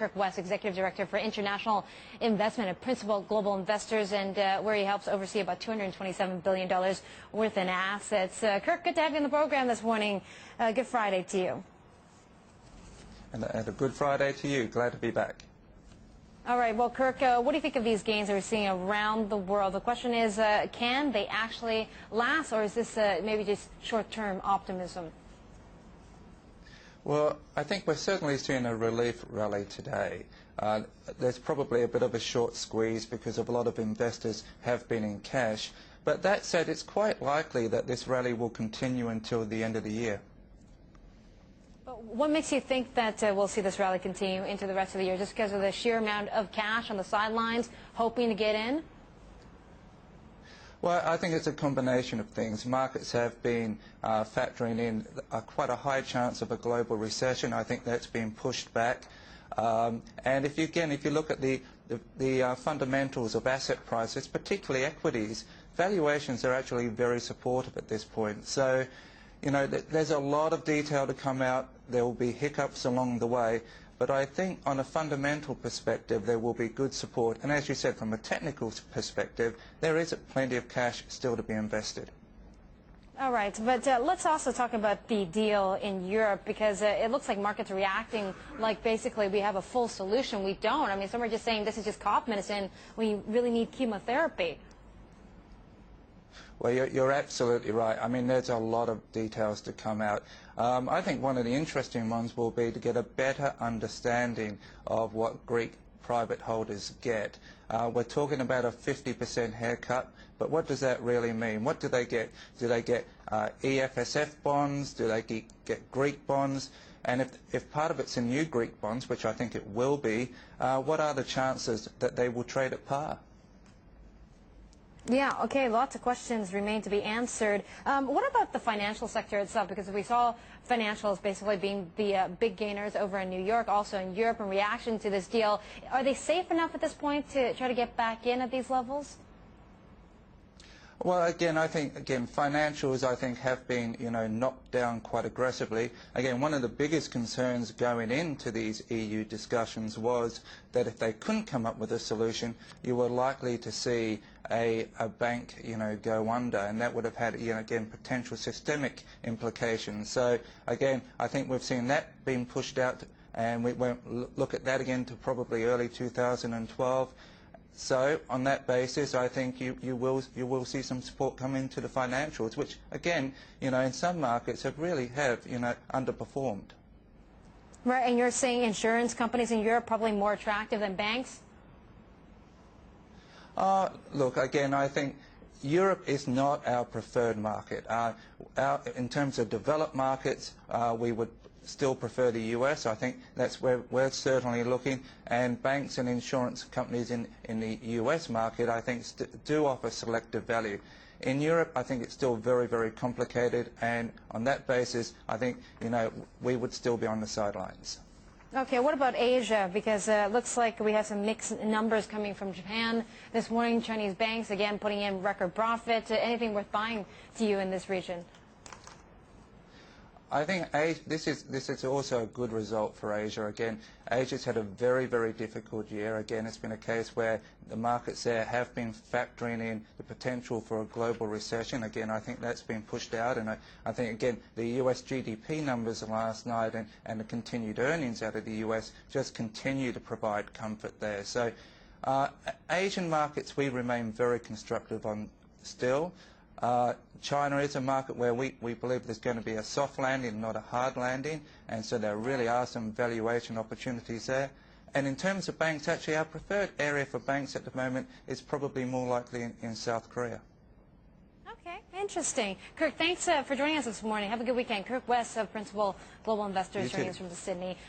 Kirk West, Executive Director for International Investment at Principal Global Investors, and where he helps oversee about $227 billion worth in assets. Kirk, good to have you on the program this morning. Good Friday to you. And a good Friday to you. Glad to be back. All right. Well, Kirk, what do you think of these gains that we're seeing around the world? The question is, can they actually last, or is this maybe just short-term optimism? Well, I think we're certainly seeing a relief rally today. There's probably a bit of a short squeeze because of a lot of investors have been in cash. But that said, it's quite likely that this rally will continue until the end of the year. But what makes you think that we'll see this rally continue into the rest of the year? Just because of the sheer amount of cash on the sidelines hoping to get in? Well, I think it's a combination of things. Markets have been factoring in quite a high chance of a global recession. I think that's been pushed back. And if you look at the fundamentals of asset prices, particularly equities, valuations are actually very supportive at this point. So, you know, there's a lot of detail to come out. There will be hiccups along the way. But I think on a fundamental perspective, there will be good support. And as you said, from a technical perspective, there is plenty of cash still to be invested. All right, but let's also talk about the deal in Europe, because it looks like markets are reacting like basically we have a full solution. We don't. I mean, some are just saying this is just cough medicine. We really need chemotherapy. Well, you're absolutely right. I mean, there's a lot of details to come out. I think one of the interesting ones will be to get a better understanding of what Greek private holders get. We're talking about a 50% haircut, but what does that really mean? What do they get? Do they get EFSF bonds? Do they get Greek bonds? And if part of it's in new Greek bonds, which I think it will be, what are the chances that they will trade at par? Yeah, okay, lots of questions remain to be answered. What about the financial sector itself? Because we saw financials basically being the big gainers over in New York, also in Europe, in reaction to this deal. Are they safe enough at this point to try to get back in at these levels? Well, again, I think, financials, I think, have been, knocked down quite aggressively. Again, one of the biggest concerns going into these EU discussions was that if they couldn't come up with a solution, you were likely to see a bank, go under, and that would have had, again, potential systemic implications. So, again, I think we've seen that being pushed out, and we won't look at that again to probably early 2012. So, on that basis, I think you will see some support come into the financials, which, again, in some markets have underperformed. Right, and you're saying insurance companies in Europe probably more attractive than banks? Look, again, I think Europe is not our preferred market. In terms of developed markets, we would still prefer the US. I think that's where we're certainly looking, and banks and insurance companies in the US market, I think, do offer selective value. In Europe, I think it's still very, very complicated, and on that basis, I think, we would still be on the sidelines. Okay, what about Asia? Because it looks like we have some mixed numbers coming from Japan this morning. Chinese banks, again, putting in record profit. Anything worth buying to you in this region? I think this is also a good result for Asia. Again, Asia's had a very, very difficult year. Again, it's been a case where the markets there have been factoring in the potential for a global recession. Again, I think that's been pushed out, and I think, again, the US GDP numbers last night and the continued earnings out of the US just continue to provide comfort there. So Asian markets we remain very constructive on still. China is a market where we believe there's going to be a soft landing, not a hard landing, and so there really are some valuation opportunities there. And in terms of banks, actually our preferred area for banks at the moment is probably more likely in South Korea. Okay, interesting. Kirk, thanks for joining us this morning. Have a good weekend. Kirk West of Principal Global Investors joining us from Sydney.